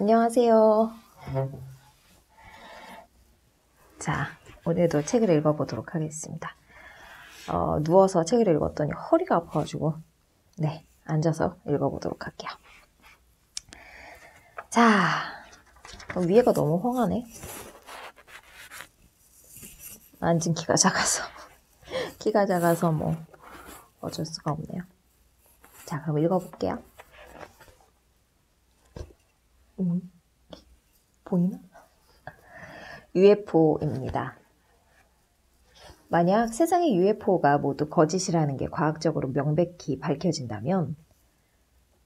안녕하세요. 자, 오늘도 책을 읽어보도록 하겠습니다. 누워서 책을 읽었더니 허리가 아파가지고 네, 앉아서 읽어보도록 할게요. 자, 위에가 너무 헝하네. 앉은 키가 작아서 키가 작아서 뭐 어쩔 수가 없네요. 자, 그럼 읽어볼게요. 보이나? UFO입니다. 만약 세상의 UFO가 모두 거짓이라는 게 과학적으로 명백히 밝혀진다면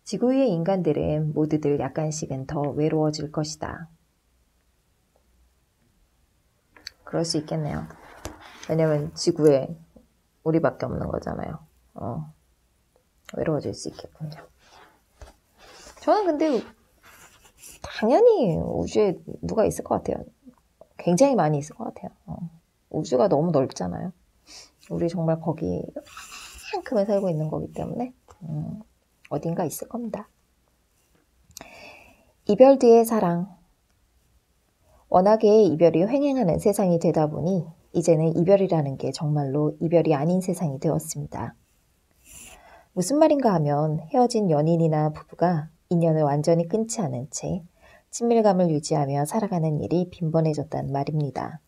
지구 위의 인간들은 모두들 약간씩은 더 외로워질 것이다. 그럴 수 있겠네요. 왜냐면 지구에 우리밖에 없는 거잖아요. 외로워질 수 있겠군요. 저는 근데 당연히 우주에 누가 있을 것 같아요. 굉장히 많이 있을 것 같아요. 우주가 너무 넓잖아요. 우리 정말 거기 한큼에 살고 있는 거기 때문에 어딘가 있을 겁니다. 이별 뒤의 사랑. 워낙에 이별이 횡행하는 세상이 되다 보니 이제는 이별이라는 게 정말로 이별이 아닌 세상이 되었습니다. 무슨 말인가 하면 헤어진 연인이나 부부가 인연을 완전히 끊지 않은 채 친밀감을 유지하며 살아가는 일이 빈번해졌단 말입니다.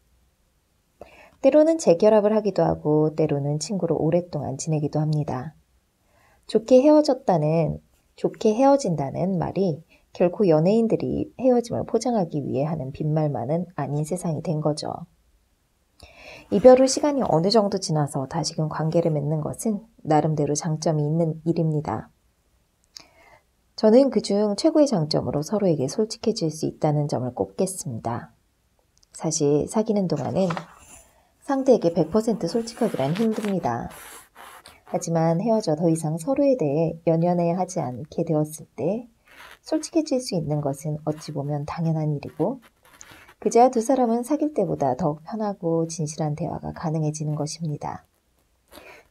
때로는 재결합을 하기도 하고 때로는 친구로 오랫동안 지내기도 합니다. 좋게 헤어진다는 말이 결코 연예인들이 헤어짐을 포장하기 위해 하는 빈말만은 아닌 세상이 된 거죠. 이별 후 시간이 어느 정도 지나서 다시금 관계를 맺는 것은 나름대로 장점이 있는 일입니다. 저는 그중 최고의 장점으로 서로에게 솔직해질 수 있다는 점을 꼽겠습니다. 사실 사귀는 동안은 상대에게 100% 솔직하기란 힘듭니다. 하지만 헤어져 더 이상 서로에 대해 연연해야 하지 않게 되었을 때 솔직해질 수 있는 것은 어찌 보면 당연한 일이고 그제야 두 사람은 사귈 때보다 더욱 편하고 진실한 대화가 가능해지는 것입니다.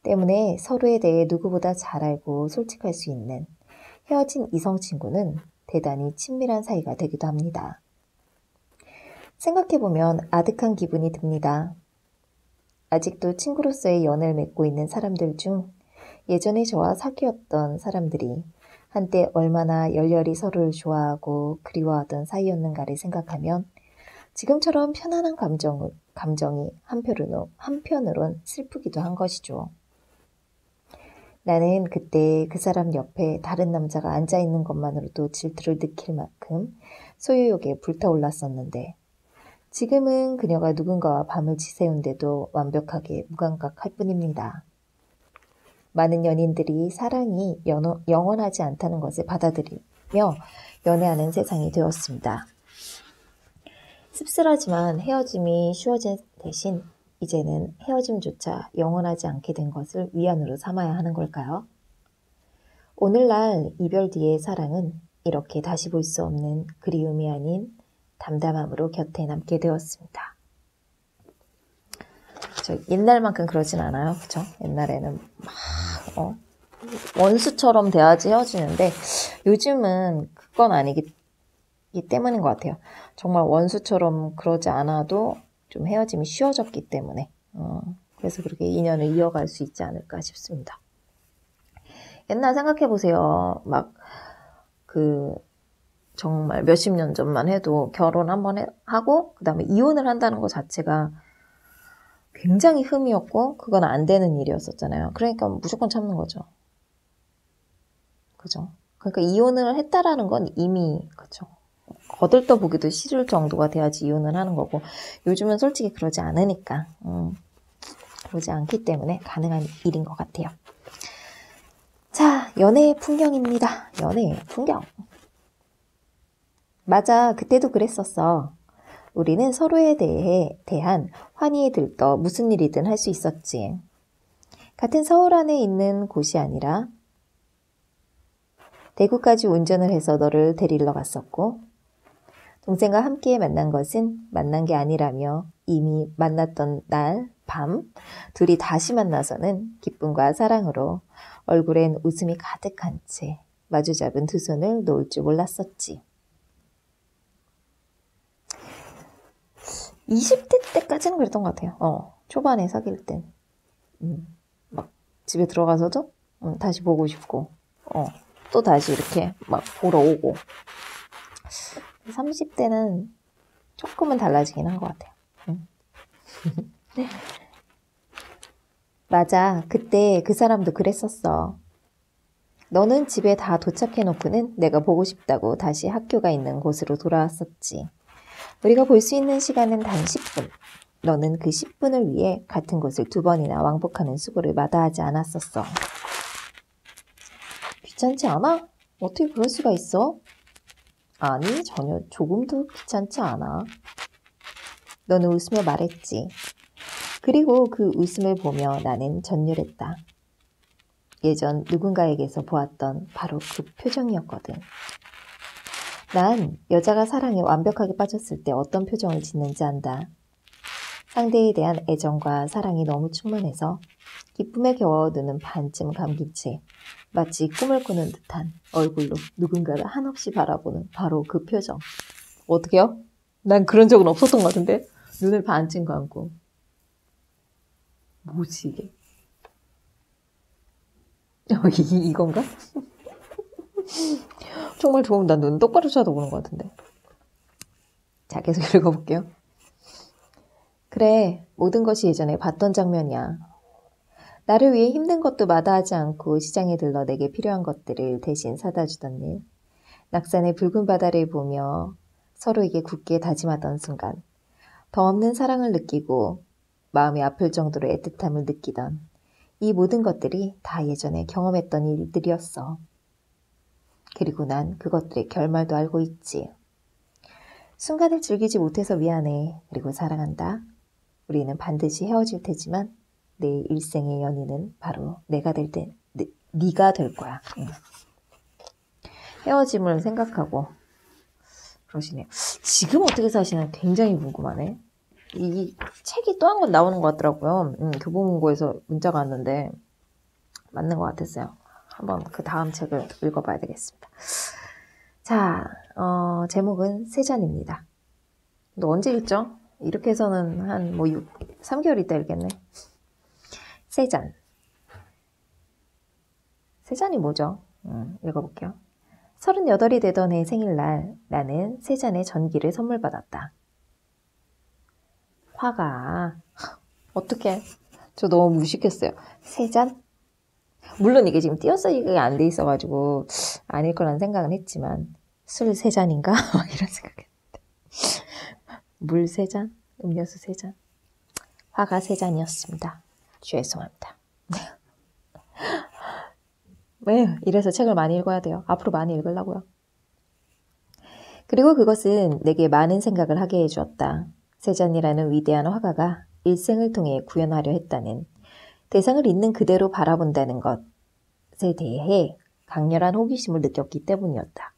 때문에 서로에 대해 누구보다 잘 알고 솔직할 수 있는 헤어진 이성 친구는 대단히 친밀한 사이가 되기도 합니다. 생각해보면 아득한 기분이 듭니다. 아직도 친구로서의 연을 맺고 있는 사람들 중 예전에 저와 사귀었던 사람들이 한때 얼마나 열렬히 서로를 좋아하고 그리워하던 사이였는가를 생각하면 지금처럼 편안한 감정이 한편으론 슬프기도 한 것이죠. 나는 그때 그 사람 옆에 다른 남자가 앉아있는 것만으로도 질투를 느낄 만큼 소유욕에 불타올랐었는데 지금은 그녀가 누군가와 밤을 지새운데도 완벽하게 무감각할 뿐입니다. 많은 연인들이 사랑이 영원하지 않다는 것을 받아들이며 연애하는 세상이 되었습니다. 씁쓸하지만 헤어짐이 쉬워진 대신 이제는 헤어짐조차 영원하지 않게 된 것을 위안으로 삼아야 하는 걸까요? 오늘날 이별 뒤의 사랑은 이렇게 다시 볼 수 없는 그리움이 아닌 담담함으로 곁에 남게 되었습니다. 옛날만큼 그러진 않아요. 그쵸? 옛날에는 막 원수처럼 대하지 헤어지는데 요즘은 그건 아니기 때문인 것 같아요. 정말 원수처럼 그러지 않아도 좀 헤어짐이 쉬워졌기 때문에 그래서 그렇게 인연을 이어갈 수 있지 않을까 싶습니다. 옛날 생각해보세요. 정말 몇십 년 전만 해도 결혼 한번 하고 그 다음에 이혼을 한다는 것 자체가 굉장히 흠이었고 그건 안 되는 일이었었잖아요. 그러니까 무조건 참는 거죠. 그죠? 그러니까 이혼을 했다라는 건 이미 그죠. 거들떠 보기도 싫을 정도가 돼야지 이혼을 하는 거고 요즘은 솔직히 그러지 않으니까 그러지 않기 때문에 가능한 일인 것 같아요. 자, 연애의 풍경입니다. 연애의 풍경. 맞아, 그때도 그랬었어. 우리는 서로에 대한 환희에 들떠 무슨 일이든 할 수 있었지. 같은 서울 안에 있는 곳이 아니라 대구까지 운전을 해서 너를 데리러 갔었고 동생과 함께 만난 것은 만난 게 아니라며 이미 만났던 날, 밤, 둘이 다시 만나서는 기쁨과 사랑으로 얼굴엔 웃음이 가득한 채 마주잡은 두 손을 놓을 줄 몰랐었지. 20대 때까지는 그랬던 것 같아요. 초반에 사귈 땐. 막 집에 들어가서도 다시 보고 싶고, 또 다시 이렇게 막 보러 오고. 30대는 조금은 달라지긴 한 것 같아요. 맞아. 그때 그 사람도 그랬었어. 너는 집에 다 도착해놓고는 내가 보고 싶다고 다시 학교가 있는 곳으로 돌아왔었지. 우리가 볼 수 있는 시간은 단 10분. 너는 그 10분을 위해 같은 곳을 2번이나 왕복하는 수고를 마다하지 않았었어. 귀찮지 않아? 어떻게 그럴 수가 있어? 아니, 전혀 조금도 귀찮지 않아. 너는 웃으며 말했지. 그리고 그 웃음을 보며 나는 전율했다. 예전 누군가에게서 보았던 바로 그 표정이었거든. 난 여자가 사랑에 완벽하게 빠졌을 때 어떤 표정을 짓는지 안다. 상대에 대한 애정과 사랑이 너무 충만해서 기쁨에 겨워 눈은 반쯤 감긴 채 마치 꿈을 꾸는 듯한 얼굴로 누군가를 한없이 바라보는 바로 그 표정. 어떡해요? 난 그런 적은 없었던 것 같은데? 눈을 반쯤 감고. 뭐지 이게? 이건가? 정말 좋으면 난 눈 똑바로 쳐다보는 것 같은데. 자, 계속 읽어볼게요. 그래, 모든 것이 예전에 봤던 장면이야. 나를 위해 힘든 것도 마다하지 않고 시장에 들러 내게 필요한 것들을 대신 사다 주던 일. 낙산의 붉은 바다를 보며 서로에게 굳게 다짐하던 순간. 더 없는 사랑을 느끼고 마음이 아플 정도로 애틋함을 느끼던 이 모든 것들이 다 예전에 경험했던 일들이었어. 그리고 난 그것들의 결말도 알고 있지. 순간을 즐기지 못해서 미안해. 그리고 사랑한다. 우리는 반드시 헤어질 테지만 내 일생의 연인은 바로 네가 될 거야. 헤어짐을 생각하고 그러시네요. 지금 어떻게 사시나 굉장히 궁금하네. 이 책이 또 한 권 나오는 것 같더라고요. 교보문고에서 문자가 왔는데 맞는 것 같았어요. 한번 그 다음 책을 읽어봐야 되겠습니다. 자, 제목은 세잔입니다. 너 언제 읽죠? 이렇게 해서는 한 3개월 있다 읽겠네. 세잔. 세잔이 뭐죠? 읽어볼게요. 38이 되던 해 생일날 나는 세 잔의 전기를 선물 받았다. 화가 어떡해. 저 너무 무식했어요. 세 잔? 물론 이게 지금 띄어쓰기가 안 돼 있어가지고 아닐 거라는 생각은 했지만 술 세 잔인가? 이런 생각했는데 물 세 잔? 음료수 세 잔? 화가 세 잔이었습니다. 죄송합니다. 네, 이래서 책을 많이 읽어야 돼요. 앞으로 많이 읽으려고요. 그리고 그것은 내게 많은 생각을 하게 해주었다. 세잔이라는 위대한 화가가 일생을 통해 구현하려 했다는 대상을 있는 그대로 바라본다는 것에 대해 강렬한 호기심을 느꼈기 때문이었다.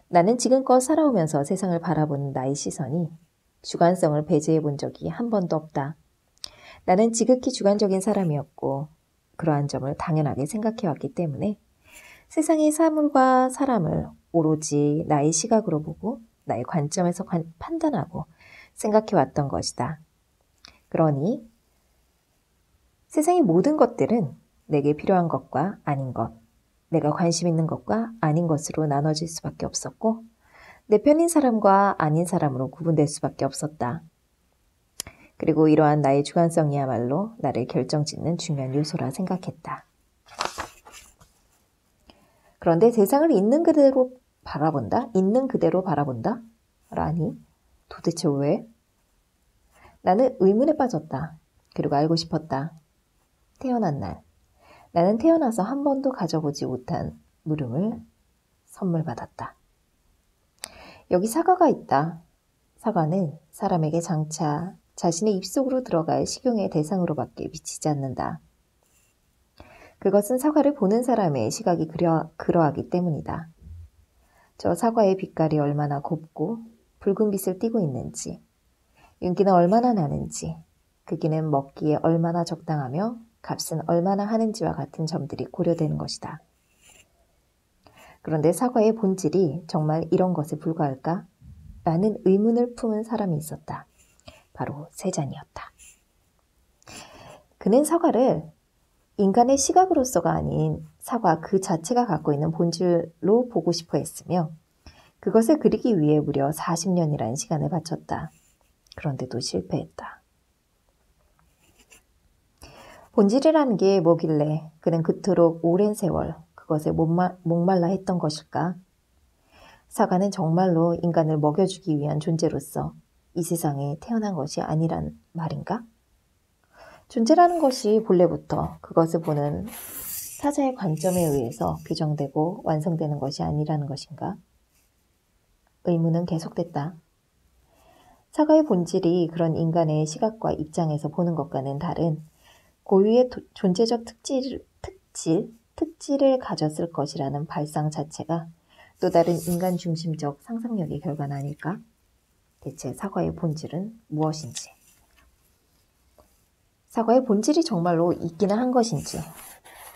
나는 지금껏 살아오면서 세상을 바라보는 나의 시선이 주관성을 배제해 본 적이 한 번도 없다. 나는 지극히 주관적인 사람이었고 그러한 점을 당연하게 생각해왔기 때문에 세상의 사물과 사람을 오로지 나의 시각으로 보고 나의 관점에서 판단하고 생각해왔던 것이다. 그러니 세상의 모든 것들은 내게 필요한 것과 아닌 것, 내가 관심 있는 것과 아닌 것으로 나눠질 수밖에 없었고 내 편인 사람과 아닌 사람으로 구분될 수밖에 없었다. 그리고 이러한 나의 주관성이야말로 나를 결정짓는 중요한 요소라 생각했다. 그런데 세상을 있는 그대로 바라본다? 있는 그대로 바라본다? 라니? 도대체 왜? 나는 의문에 빠졌다. 그리고 알고 싶었다. 태어난 날, 나는 태어나서 한 번도 가져보지 못한 물음을 선물 받았다. 여기 사과가 있다. 사과는 사람에게 장차 자신의 입속으로 들어갈 식용의 대상으로밖에 비치지 않는다. 그것은 사과를 보는 사람의 시각이 그러하기 때문이다. 저 사과의 빛깔이 얼마나 곱고 붉은 빛을 띠고 있는지, 윤기는 얼마나 나는지, 크기는 먹기에 얼마나 적당하며 값은 얼마나 하는지와 같은 점들이 고려되는 것이다. 그런데 사과의 본질이 정말 이런 것에 불과할까? 라는 의문을 품은 사람이 있었다. 바로 세잔이었다. 그는 사과를 인간의 시각으로서가 아닌 사과 그 자체가 갖고 있는 본질로 보고 싶어 했으며 그것을 그리기 위해 무려 40년이라는 시간을 바쳤다. 그런데도 실패했다. 본질이라는 게 뭐길래 그는 그토록 오랜 세월 그것에 목말라 했던 것일까? 사과는 정말로 인간을 먹여주기 위한 존재로서 이 세상에 태어난 것이 아니란 말인가? 존재라는 것이 본래부터 그것을 보는 사자의 관점에 의해서 규정되고 완성되는 것이 아니라는 것인가? 의문은 계속됐다. 사과의 본질이 그런 인간의 시각과 입장에서 보는 것과는 다른 고유의 존재적 특질을 가졌을 것이라는 발상 자체가 또 다른 인간 중심적 상상력의 결과는 아닐까? 대체 사과의 본질은 무엇인지? 사과의 본질이 정말로 있기는 한 것인지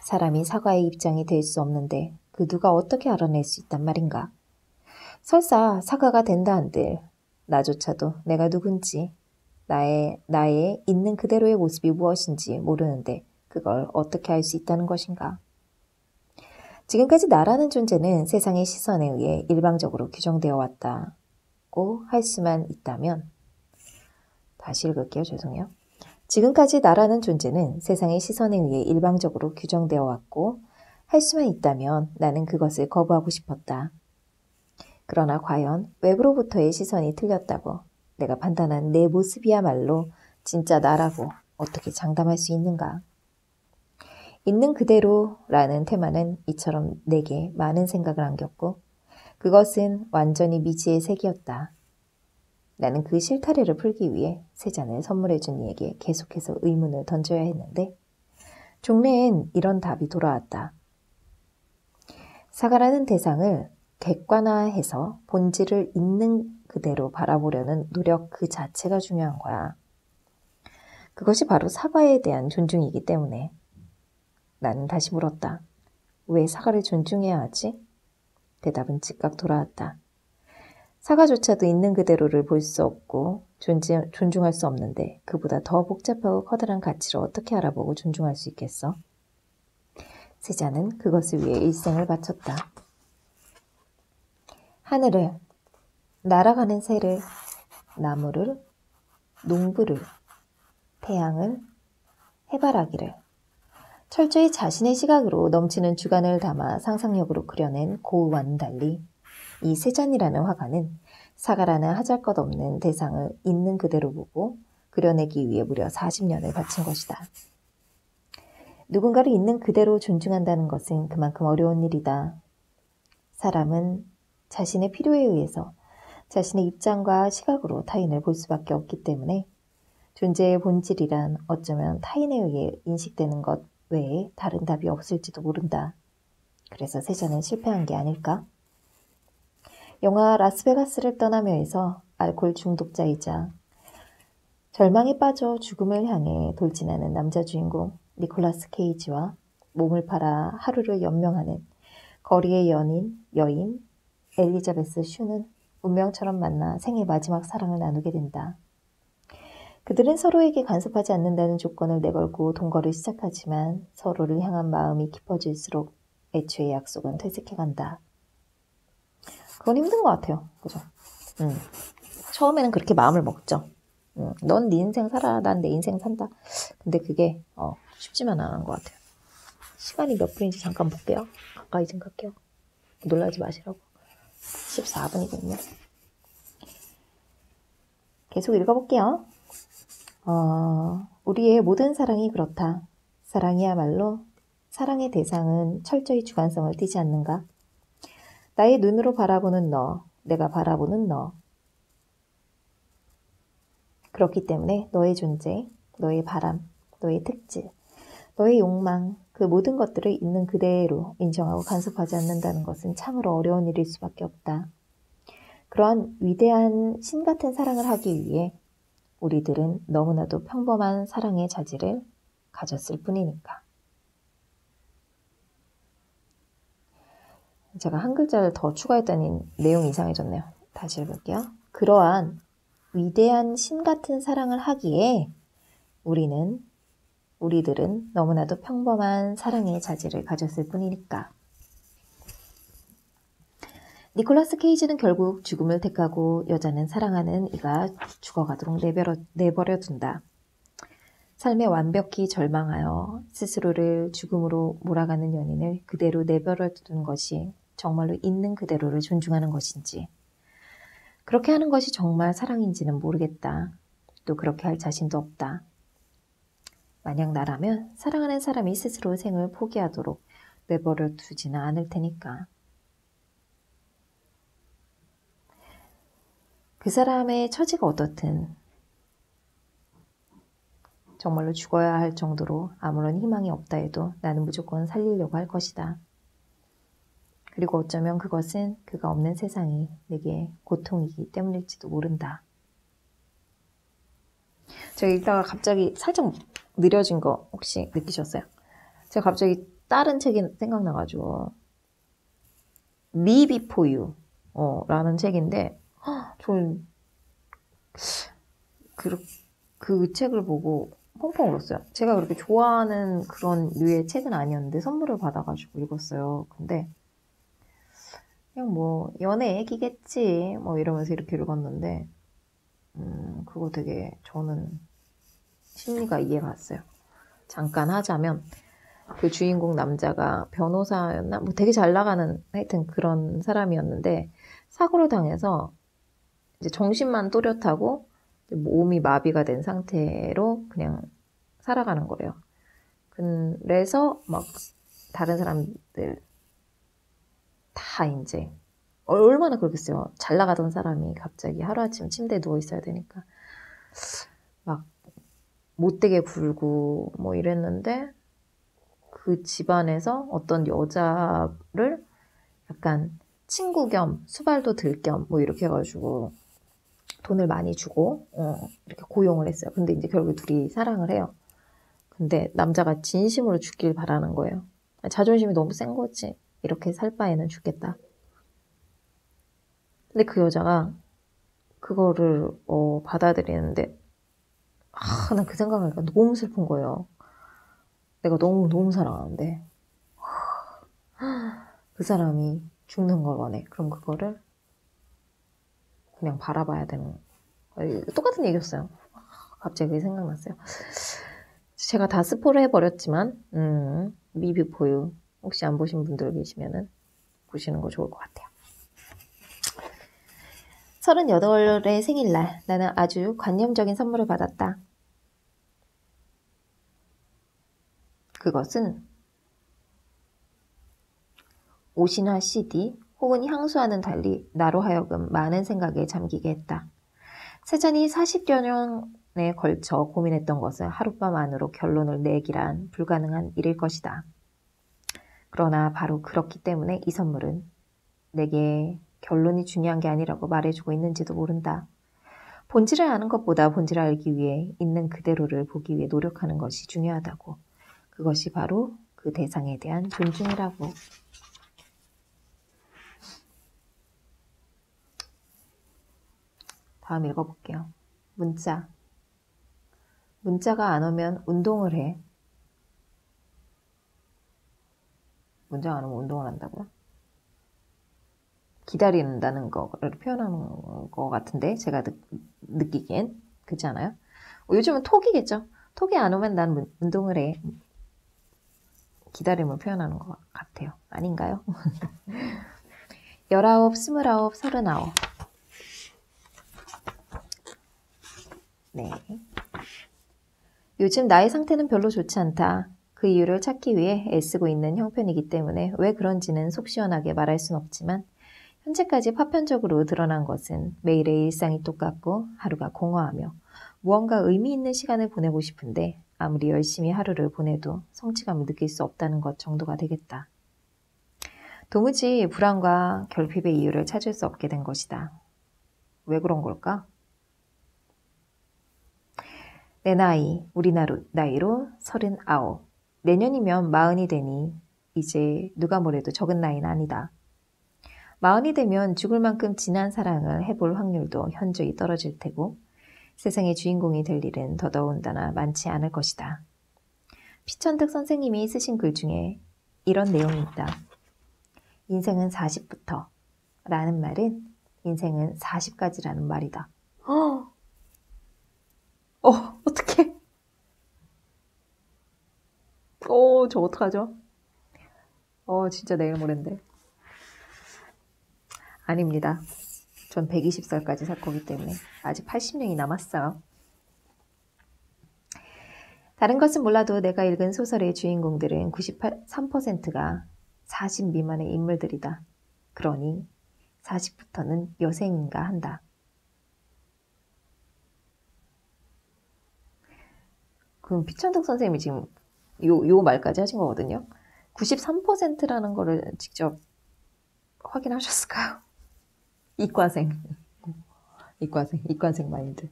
사람이 사과의 입장이 될 수 없는데 그 누가 어떻게 알아낼 수 있단 말인가? 설사 사과가 된다 한들 나조차도 내가 누군지 나의 있는 그대로의 모습이 무엇인지 모르는데 그걸 어떻게 알 수 있다는 것인가? 지금까지 나라는 존재는 세상의 시선에 의해 일방적으로 규정되어 왔다고 할 수만 있다면 다시 읽을게요. 죄송해요. 지금까지 나라는 존재는 세상의 시선에 의해 일방적으로 규정되어 왔고 할 수만 있다면 나는 그것을 거부하고 싶었다. 그러나 과연 외부로부터의 시선이 틀렸다고 내가 판단한 내 모습이야말로 진짜 나라고 어떻게 장담할 수 있는가? 있는 그대로라는 테마는 이처럼 내게 많은 생각을 안겼고 그것은 완전히 미지의 세계였다. 나는 그 실타래를 풀기 위해 세 잔을 선물해준 이에게 계속해서 의문을 던져야 했는데 종래엔 이런 답이 돌아왔다. 사과라는 대상을 객관화해서 본질을 있는 그대로 바라보려는 노력 그 자체가 중요한 거야. 그것이 바로 사과에 대한 존중이기 때문에 나는 다시 물었다. 왜 사과를 존중해야 하지? 대답은 즉각 돌아왔다. 사과조차도 있는 그대로를 볼 수 없고 존중할 수 없는데 그보다 더 복잡하고 커다란 가치를 어떻게 알아보고 존중할 수 있겠어? 세자는 그것을 위해 일생을 바쳤다. 하늘을, 날아가는 새를, 나무를, 농부를, 태양을, 해바라기를 철저히 자신의 시각으로 넘치는 주관을 담아 상상력으로 그려낸 고우와는 달리 이 세잔이라는 화가는 사과라는 하잘것없는 대상을 있는 그대로 보고 그려내기 위해 무려 40년을 바친 것이다. 누군가를 있는 그대로 존중한다는 것은 그만큼 어려운 일이다. 사람은 자신의 필요에 의해서 자신의 입장과 시각으로 타인을 볼 수밖에 없기 때문에 존재의 본질이란 어쩌면 타인에 의해 인식되는 것 외에 다른 답이 없을지도 모른다. 그래서 세잔은 실패한 게 아닐까? 영화 라스베가스를 떠나며에서 알코올 중독자이자 절망에 빠져 죽음을 향해 돌진하는 남자 주인공 니콜라스 케이지와 몸을 팔아 하루를 연명하는 거리의 여인 엘리자베스 슈는 운명처럼 만나 생애 마지막 사랑을 나누게 된다. 그들은 서로에게 간섭하지 않는다는 조건을 내걸고 동거를 시작하지만 서로를 향한 마음이 깊어질수록 애초의 약속은 퇴색해간다. 그건 힘든 것 같아요. 그죠? 처음에는 그렇게 마음을 먹죠. 넌 네 인생 살아, 난 내 인생 산다. 근데 그게 쉽지만 않은 것 같아요. 시간이 몇 분인지 잠깐 볼게요. 가까이 좀 갈게요. 놀라지 마시라고. 14분이거든요. 계속 읽어볼게요. 우리의 모든 사랑이 그렇다. 사랑이야말로 사랑의 대상은 철저히 주관성을 띠지 않는가? 나의 눈으로 바라보는 너, 내가 바라보는 너. 그렇기 때문에 너의 존재, 너의 바람, 너의 특질, 너의 욕망, 그 모든 것들을 있는 그대로 인정하고 간섭하지 않는다는 것은 참으로 어려운 일일 수밖에 없다. 그러한 위대한 신 같은 사랑을 하기 위해 우리들은 너무나도 평범한 사랑의 자질을 가졌을 뿐이니까. 제가 한 글자를 더 추가했더니 내용이 이상해졌네요. 다시 읽을게요. 그러한 위대한 신 같은 사랑을 하기에 우리들은 너무나도 평범한 사랑의 자질을 가졌을 뿐이니까. 니콜라스 케이지는 결국 죽음을 택하고 여자는 사랑하는 이가 죽어가도록 내버려둔다. 삶에 완벽히 절망하여 스스로를 죽음으로 몰아가는 연인을 그대로 내버려둔 것이 정말로 있는 그대로를 존중하는 것인지, 그렇게 하는 것이 정말 사랑인지는 모르겠다. 또 그렇게 할 자신도 없다. 만약 나라면 사랑하는 사람이 스스로 생을 포기하도록 내버려두지는 않을 테니까. 그 사람의 처지가 어떻든 정말로 죽어야 할 정도로 아무런 희망이 없다 해도 나는 무조건 살리려고 할 것이다. 그리고 어쩌면 그것은 그가 없는 세상이 내게 고통이기 때문일지도 모른다. 제가 읽다가 갑자기 살짝 느려진 거 혹시 느끼셨어요? 제가 갑자기 다른 책이 생각나가지고 Me Before You 라는 책인데 저는 그 책을 보고 펑펑 울었어요. 제가 그렇게 좋아하는 그런 류의 책은 아니었는데 선물을 받아가지고 읽었어요. 근데 그냥 뭐 연애 얘기겠지 뭐 이러면서 이렇게 읽었는데 그거 되게 저는 심리가 이해가 갔어요. 잠깐 하자면 그 주인공 남자가 변호사였나? 뭐 되게 잘 나가는 하여튼 그런 사람이었는데 사고를 당해서 이제 정신만 또렷하고 몸이 마비가 된 상태로 그냥 살아가는 거예요. 그래서 막 다른 사람들 다 이제 얼마나 그러겠어요. 잘 나가던 사람이 갑자기 하루아침 침대에 누워 있어야 되니까 막 못되게 굴고 뭐 이랬는데 그 집안에서 어떤 여자를 약간 친구 겸 수발도 들 겸 뭐 이렇게 해가지고 돈을 많이 주고 이렇게 고용을 했어요. 근데 이제 결국 둘이 사랑을 해요. 근데 남자가 진심으로 죽길 바라는 거예요. 자존심이 너무 센 거지. 이렇게 살 바에는 죽겠다. 근데 그 여자가 그거를 받아들이는데 난 그 생각하니까 너무 슬픈 거예요. 내가 너무 사랑하는데 그 사람이 죽는 걸 원해. 그럼 그거를 그냥 바라봐야 되는 똑같은 얘기였어요. 갑자기 그게 생각났어요. 제가 다 스포를 해버렸지만 Me Before You 혹시 안 보신 분들 계시면은 보시는 거 좋을 것 같아요. 38의 생일날 나는 아주 관념적인 선물을 받았다. 그것은 옷이나 CD 혹은 향수와는 달리 나로 하여금 많은 생각에 잠기게 했다. 세잔이 40여 년에 걸쳐 고민했던 것은 하룻밤 안으로 결론을 내기란 불가능한 일일 것이다. 그러나 바로 그렇기 때문에 이 선물은 내게 결론이 중요한 게 아니라고 말해주고 있는지도 모른다. 본질을 아는 것보다 본질을 알기 위해 있는 그대로를 보기 위해 노력하는 것이 중요하다고. 그것이 바로 그 대상에 대한 존중이라고. 다음 읽어볼게요. 문자가 안 오면 운동을 해. 문자가 안 오면 운동을 한다고요? 기다린다는 거를 표현하는 것 같은데 제가 느끼기엔 그렇지 않아요? 요즘은 톡이겠죠. 톡이 안 오면 난 운동을 해. 기다림을 표현하는 것 같아요. 아닌가요? 19, 29, 39. 네. 요즘 나의 상태는 별로 좋지 않다. 그 이유를 찾기 위해 애쓰고 있는 형편이기 때문에 왜 그런지는 속 시원하게 말할 순 없지만 현재까지 파편적으로 드러난 것은 매일의 일상이 똑같고 하루가 공허하며 무언가 의미 있는 시간을 보내고 싶은데 아무리 열심히 하루를 보내도 성취감을 느낄 수 없다는 것 정도가 되겠다. 도무지 불안과 결핍의 이유를 찾을 수 없게 된 것이다. 왜 그런 걸까? 내 나이, 우리 나이로 39. 내년이면 40이 되니 이제 누가 뭐래도 적은 나이는 아니다. 마흔이 되면 죽을 만큼 진한 사랑을 해볼 확률도 현저히 떨어질 테고 세상의 주인공이 될 일은 더더군다나 많지 않을 것이다. 피천득 선생님이 쓰신 글 중에 이런 내용이 있다. 인생은 40부터 라는 말은 인생은 40까지라는 말이다. 어떡해. 저 어떡하죠? 진짜 내일 모레인데. 아닙니다. 전 120살까지 살 거기 때문에 아직 80년이 남았어요. 다른 것은 몰라도 내가 읽은 소설의 주인공들은 93%가 40 미만의 인물들이다. 그러니 40부터는 여생인가 한다. 그럼 피천득 선생님이 지금 요 말까지 하신 거거든요. 93%라는 거를 직접 확인하셨을까요? 이과생 마인드.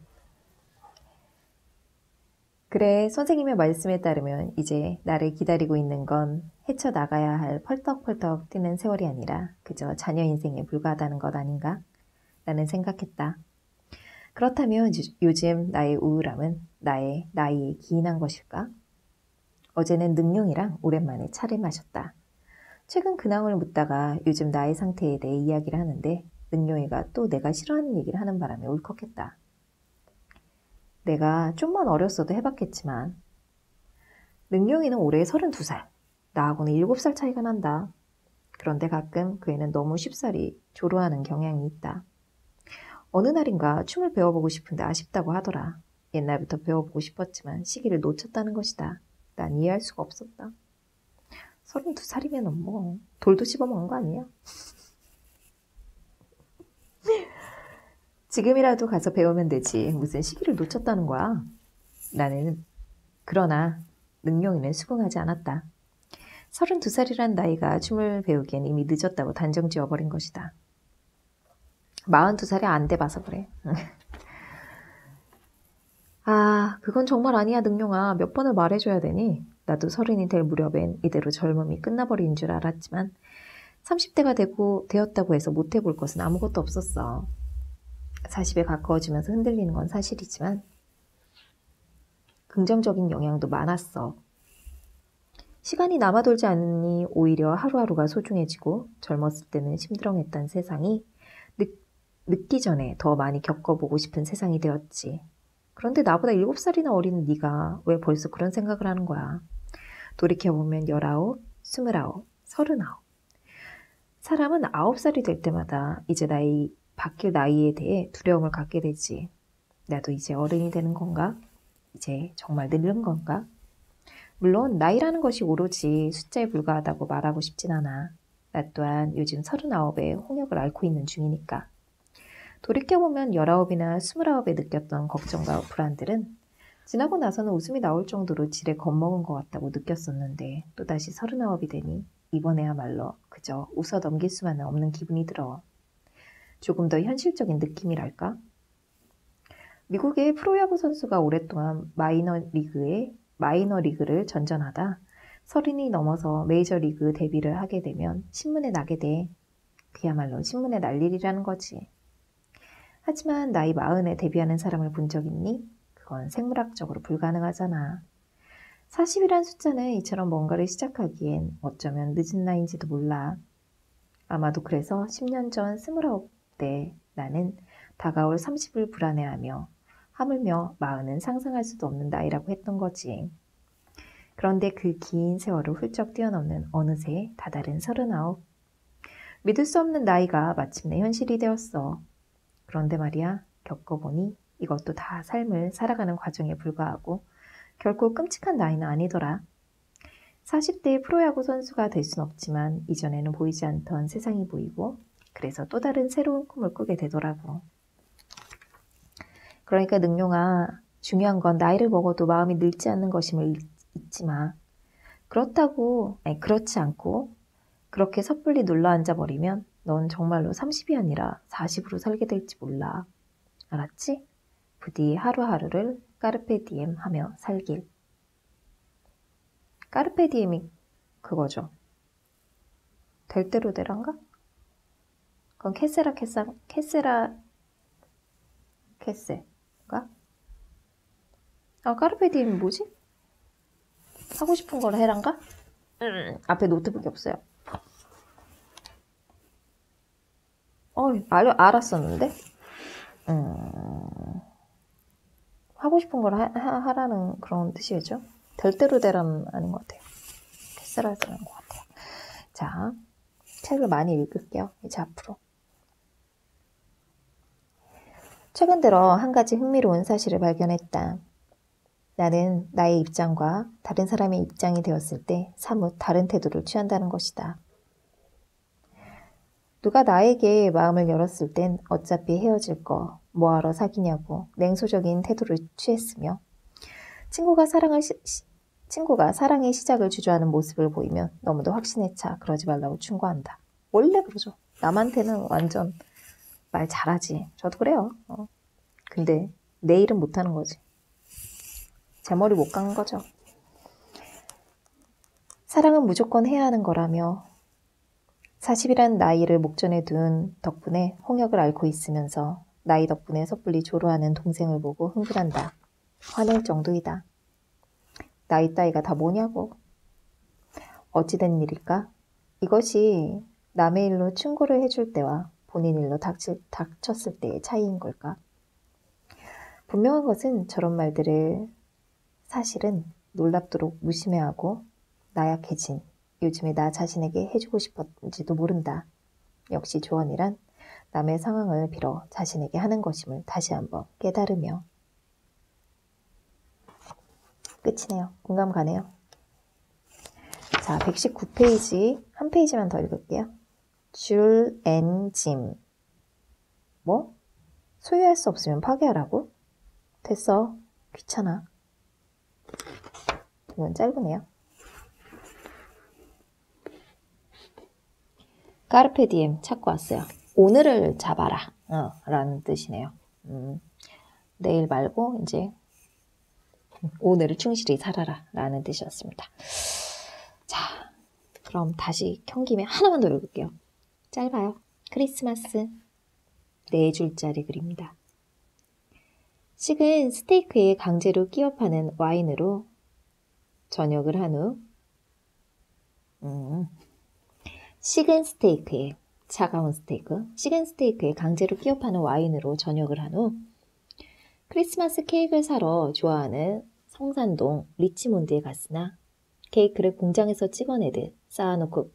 그래, 선생님의 말씀에 따르면 이제 나를 기다리고 있는 건 헤쳐나가야 할 펄떡펄떡 뛰는 세월이 아니라 그저 자녀 인생에 불과하다는 것 아닌가? 라는 생각했다. 그렇다면 요즘 나의 우울함은 나의 나이에 기인한 것일까? 어제는 능룡이랑 오랜만에 차를 마셨다. 최근 근황을 묻다가 요즘 나의 상태에 대해 이야기를 하는데 능룡이가 또 내가 싫어하는 얘기를 하는 바람에 울컥했다. 내가 좀만 어렸어도 해봤겠지만 능룡이는 올해 32살, 나하고는 7살 차이가 난다. 그런데 가끔 그 애는 너무 쉽사리 조로하는 경향이 있다. 어느 날인가 춤을 배워보고 싶은데 아쉽다고 하더라. 옛날부터 배워보고 싶었지만 시기를 놓쳤다는 것이다. 난 이해할 수가 없었다. 32살이면 뭐 돌도 씹어먹은 거 아니야? 지금이라도 가서 배우면 되지. 무슨 시기를 놓쳤다는 거야. 그러나 능룡이는 수긍하지 않았다. 32살이란 나이가 춤을 배우기엔 이미 늦었다고 단정 지어버린 것이다. 42살이 안 돼봐서 그래. 그건 정말 아니야, 능룡아. 몇 번을 말해줘야 되니? 나도 30이 될 무렵엔 이대로 젊음이 끝나버린 줄 알았지만 30대가 되었다고 해서 못해볼 것은 아무것도 없었어. 40에 가까워지면서 흔들리는 건 사실이지만 긍정적인 영향도 많았어. 시간이 남아돌지 않으니 오히려 하루하루가 소중해지고 젊었을 때는 심드렁했던 세상이 늦기 전에 더 많이 겪어보고 싶은 세상이 되었지. 그런데 나보다 7살이나 어린 네가 왜 벌써 그런 생각을 하는 거야? 돌이켜보면 19, 29, 39. 사람은 9살이 될 때마다 이제 바뀔 나이에 대해 두려움을 갖게 되지. 나도 이제 어른이 되는 건가? 이제 정말 늙은 건가? 물론 나이라는 것이 오로지 숫자에 불과하다고 말하고 싶진 않아. 나 또한 요즘 39에 홍역을 앓고 있는 중이니까. 돌이켜보면 19이나 29에 느꼈던 걱정과 불안들은 지나고 나서는 웃음이 나올 정도로 지레 겁먹은 것 같다고 느꼈었는데 또다시 39이 되니 이번에야말로 그저 웃어 넘길 수만은 없는 기분이 들어. 조금 더 현실적인 느낌이랄까? 미국의 프로야구 선수가 오랫동안 마이너리그를 전전하다 30이 넘어서 메이저리그 데뷔를 하게 되면 신문에 나게 돼. 그야말로 신문에 날 일이라는 거지. 하지만 나이 40에 데뷔하는 사람을 본 적 있니? 그건 생물학적으로 불가능하잖아. 40이란 숫자는 이처럼 뭔가를 시작하기엔 어쩌면 늦은 나이인지도 몰라. 아마도 그래서 10년 전 29때 나는 다가올 30을 불안해하며 하물며 40은 상상할 수도 없는 나이라고 했던 거지. 그런데 그 긴 세월을 훌쩍 뛰어넘는 어느새 다다른 39. 믿을 수 없는 나이가 마침내 현실이 되었어. 그런데 말이야, 겪어보니 이것도 다 삶을 살아가는 과정에 불과하고 결코 끔찍한 나이는 아니더라. 40대의 프로야구 선수가 될 순 없지만 이전에는 보이지 않던 세상이 보이고 그래서 또 다른 새로운 꿈을 꾸게 되더라고. 그러니까 능룡아, 중요한 건 나이를 먹어도 마음이 늙지 않는 것임을 잊지 마. 그렇지 않고 그렇게 섣불리 눌러앉아버리면 넌 정말로 30이 아니라 40으로 살게 될지 몰라. 알았지? 부디 하루하루를 까르페 디엠 하며 살길. 까르페 디엠이 그거죠. 될 대로 되란가? 그건 캐세가? 아, 까르페디엠이 뭐지? 하고 싶은 걸 해란가? 앞에 노트북이 없어요. 알았었는데? 하고 싶은 걸 하라는 그런 뜻이겠죠? 될 대로 되라는 아닌 것 같아요. 캐세라는 것 같아요. 자, 책을 많이 읽을게요. 이제 앞으로. 최근 들어 한 가지 흥미로운 사실을 발견했다. 나는 나의 입장과 다른 사람의 입장이 되었을 때 사뭇 다른 태도를 취한다는 것이다. 누가 나에게 마음을 열었을 땐 어차피 헤어질 거, 뭐하러 사귀냐고 냉소적인 태도를 취했으며 친구가 사랑의 시작을 주저하는 모습을 보이면 너무도 확신에 차 그러지 말라고 충고한다. 원래 그러죠. 남한테는 완전 말 잘하지. 저도 그래요. 근데 내 일은 못하는 거지. 제 머리 못 간 거죠. 사랑은 무조건 해야 하는 거라며 40이라는 나이를 목전에 둔 덕분에 홍역을 앓고 있으면서 나이 덕분에 섣불리 조로하는 동생을 보고 흥분한다. 화낼 정도이다. 나이 따위가 다 뭐냐고. 어찌된 일일까? 이것이 남의 일로 충고를 해줄 때와 본인 일로 닥쳤을 때의 차이인 걸까? 분명한 것은 저런 말들을 사실은 놀랍도록 무심해하고 나약해진 요즘에 나 자신에게 해주고 싶었는지도 모른다. 역시 조언이란 남의 상황을 빌어 자신에게 하는 것임을 다시 한번 깨달으며. 끝이네요. 공감 가네요. 자, 119페이지 한 페이지만 더 읽을게요. 줄 앤 짐. 뭐? 소유할 수 없으면 파괴하라고? 됐어. 귀찮아. 이건 짧으네요. 까르페디엠 찾고 왔어요. 오늘을 잡아라 라는 뜻이네요. 내일 말고 이제 오늘을 충실히 살아라 라는 뜻이었습니다. 자, 그럼 다시 켠김에 하나만 더 읽을게요. 짧아요. 크리스마스 4줄짜리 글입니다. 식은 스테이크에 강제로 끼워 파는 와인으로 저녁을 한 후 식은 스테이크에 차가운 스테이크, 식은 스테이크에 강제로 끼워 파는 와인으로 저녁을 한 후 크리스마스 케이크를 사러 좋아하는 성산동 리치몬드에 갔으나 케이크를 공장에서 찍어내듯 쌓아놓고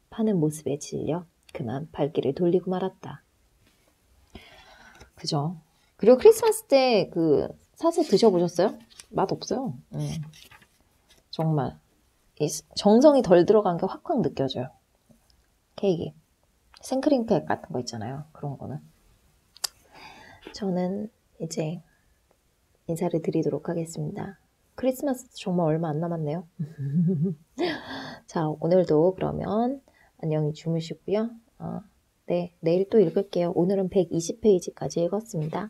파는 모습에 질려 그만 발길을 돌리고 말았다. 그죠? 그리고 크리스마스 때 사서 드셔보셨어요? 맛 없어요. 정말 정성이 덜 들어간 게 확확 느껴져요. 케이크, 생크림팩 같은 거 있잖아요. 그런 거는. 저는 이제 인사를 드리도록 하겠습니다. 크리스마스 정말 얼마 안 남았네요. 자, 오늘도 그러면 안녕히 주무시고요. 네, 내일 또 읽을게요. 오늘은 120페이지까지 읽었습니다.